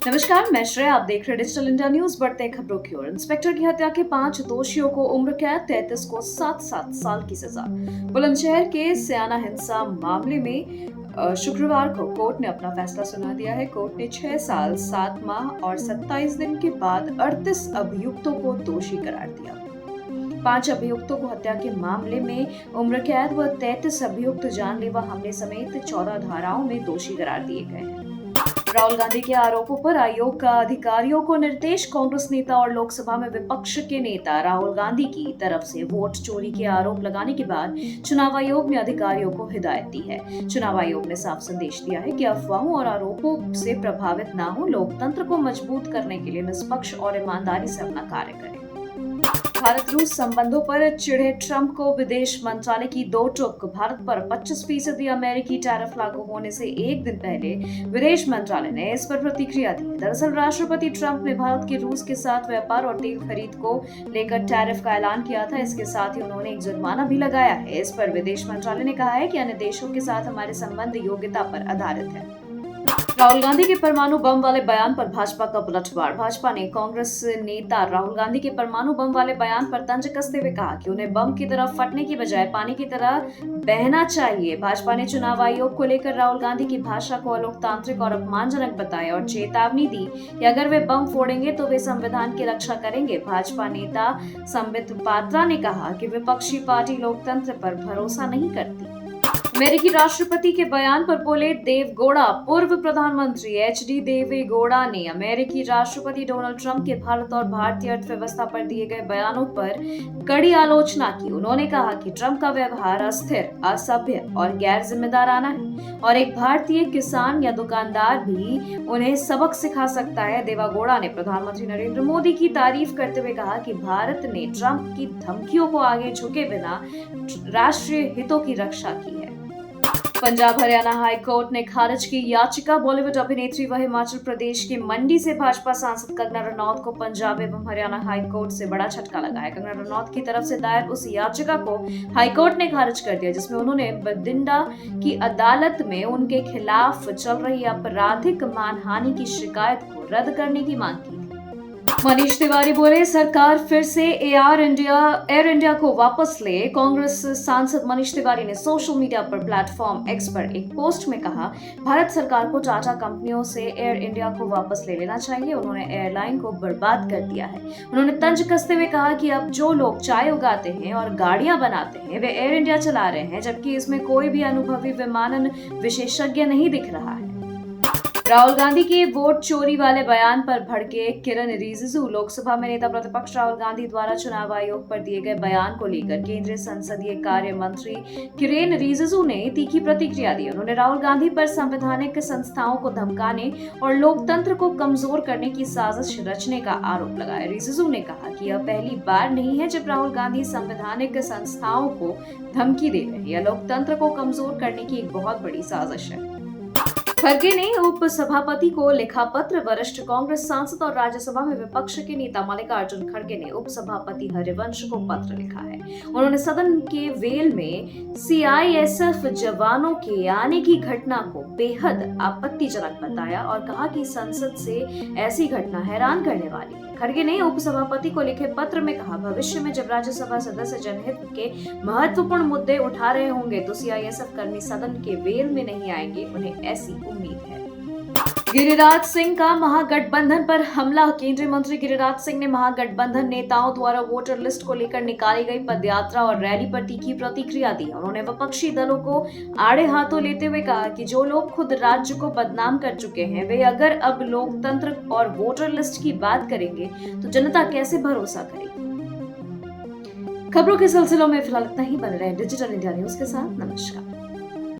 नमस्कार, मैं श्रेया। आप देख रहे हैं डिजिटल इंडिया न्यूज। बढ़ते हैं खबरों की ओर। इंस्पेक्टर की हत्या के 5 दोषियों को उम्र कैद, 33 को 7-7 साल की सजा। बुलंदशहर के स्याना हिंसा मामले में शुक्रवार को कोर्ट ने अपना फैसला सुना दिया है। कोर्ट ने 6 साल 7 माह और 27 दिन के बाद 38 अभियुक्तों को दोषी करार दिया। 5 अभियुक्तों को हत्या के मामले में उम्र कैद व 33 अभियुक्त जानलेवा हमले समेत 14 धाराओं में दोषी करार दिए गए हैं। राहुल गांधी के आरोपों पर आयोग का अधिकारियों को निर्देश। कांग्रेस नेता और लोकसभा में विपक्ष के नेता राहुल गांधी की तरफ से वोट चोरी के आरोप लगाने के बाद चुनाव आयोग ने अधिकारियों को हिदायत दी है। चुनाव आयोग ने साफ संदेश दिया है कि अफवाहों और आरोपों से प्रभावित न हो, लोकतंत्र को मजबूत करने के लिए निष्पक्ष और ईमानदारी से अपना कार्य करें। भारत रूस संबंधों पर चिढ़े ट्रंप को विदेश मंत्रालय की दो टूक। भारत पर 25% अमेरिकी टैरिफ लागू होने से एक दिन पहले विदेश मंत्रालय ने इस पर प्रतिक्रिया दी। दरअसल राष्ट्रपति ट्रंप ने भारत के रूस के साथ व्यापार और तेल खरीद को लेकर टैरिफ का ऐलान किया था। इसके साथ ही उन्होंने एक जुर्माना भी लगाया है। इस पर विदेश मंत्रालय ने कहा है कि अन्य देशों के साथ हमारे संबंध योग्यता पर आधारित है। राहुल गांधी के परमाणु बम वाले बयान पर भाजपा का पलटवार। भाजपा ने कांग्रेस नेता राहुल गांधी के परमाणु बम वाले बयान पर तंज कसते हुए कहा कि उन्हें बम की तरह फटने की बजाय पानी की तरह बहना चाहिए। भाजपा ने चुनाव आयोग को लेकर राहुल गांधी की भाषा को अलोकतांत्रिक और अपमानजनक बताया और चेतावनी दी कि अगर वे बम फोड़ेंगे तो वे संविधान की रक्षा करेंगे। भाजपा नेता संबित पात्रा ने कहा कि विपक्षी पार्टी लोकतंत्र पर भरोसा नहीं करती। अमेरिकी राष्ट्रपति के बयान पर बोले देवेगौड़ा। पूर्व प्रधानमंत्री एचडी देवेगौड़ा ने अमेरिकी राष्ट्रपति डोनाल्ड ट्रंप के भारत और भारतीय अर्थव्यवस्था पर दिए गए बयानों पर कड़ी आलोचना की। उन्होंने कहा कि ट्रंप का व्यवहार अस्थिर, असभ्य और गैर जिम्मेदाराना है और एक भारतीय किसान या दुकानदार भी उन्हें सबक सिखा सकता है। देवेगौड़ा ने प्रधानमंत्री नरेंद्र मोदी की तारीफ करते हुए कहा कि भारत ने ट्रंप की धमकियों को आगे झुके बिना राष्ट्रीय हितों की रक्षा की है। पंजाब हरियाणा हाई कोर्ट ने खारिज की याचिका। बॉलीवुड अभिनेत्री व हिमाचल प्रदेश के मंडी से भाजपा सांसद कंगना रनौत को पंजाब एवं हरियाणा हाई कोर्ट से बड़ा झटका लगा है। कंगना रनौत की तरफ से दायर उस याचिका को हाई कोर्ट ने खारिज कर दिया जिसमें उन्होंने बठिंडा की अदालत में उनके खिलाफ चल रही आपराधिक मानहानि की शिकायत को रद्द करने की मांग की। मनीष तिवारी बोले सरकार फिर से एयर इंडिया को वापस ले। कांग्रेस सांसद मनीष तिवारी ने सोशल मीडिया पर प्लेटफॉर्म एक्स पर एक पोस्ट में कहा, भारत सरकार को टाटा कंपनियों से एयर इंडिया को वापस ले लेना चाहिए। उन्होंने एयरलाइन को बर्बाद कर दिया है। उन्होंने तंज कसते हुए कहा कि अब जो लोग चाय उगाते हैं और गाड़ियां बनाते हैं वे एयर इंडिया चला रहे हैं, जबकि इसमें कोई भी अनुभवी विमानन विशेषज्ञ नहीं दिख रहा है। राहुल गांधी के वोट चोरी वाले बयान पर भड़के किरण रिजिजू। लोकसभा में नेता प्रतिपक्ष राहुल गांधी द्वारा चुनाव आयोग पर दिए गए बयान को लेकर केंद्रीय संसदीय कार्य मंत्री किरेन रिजिजू ने तीखी प्रतिक्रिया दी। उन्होंने राहुल गांधी पर संवैधानिक संस्थाओं को धमकाने और लोकतंत्र को कमजोर करने की साजिश रचने का आरोप लगाया। रिजिजू ने कहा कि यह पहली बार नहीं है जब राहुल गांधी संवैधानिक संस्थाओं को धमकी दे रहे हैं। यह लोकतंत्र को कमजोर करने की एक बहुत बड़ी साजिश है। खड़गे ने उपसभापति को लिखा पत्र। वरिष्ठ कांग्रेस सांसद और राज्यसभा में विपक्ष के नेता मल्लिकार्जुन खड़गे ने उपसभापति हरिवंश को पत्र लिखा है। उन्होंने सदन के वेल में सीआईएसएफ जवानों के आने की घटना को बेहद आपत्तिजनक बताया और कहा कि संसद से ऐसी घटना हैरान करने वाली है। खड़गे ने उपसभापति को लिखे पत्र में कहा, भविष्य में जब राज्यसभा सदस्य जनहित के महत्वपूर्ण मुद्दे उठा रहे होंगे तो सीआईएसएफ कर्मी सदन के वेल में नहीं आएंगे, उन्हें ऐसी उम्मीद है। गिरिराज सिंह का महागठबंधन पर हमला। केंद्रीय मंत्री गिरिराज सिंह ने महागठबंधन नेताओं द्वारा वोटर लिस्ट को लेकर निकाली गई पदयात्रा और रैली पर तीखी प्रतिक्रिया दी। उन्होंने विपक्षी दलों को आड़े हाथों लेते हुए कहा कि जो लोग खुद राज्य को बदनाम कर चुके हैं वे अगर अब लोकतंत्र और वोटर लिस्ट की बात करेंगे तो जनता कैसे भरोसा करेगी। खबरों के सिलसिलों में फिलहाल इतना ही। बने रहे डिजिटल इंडिया न्यूज के साथ। नमस्कार।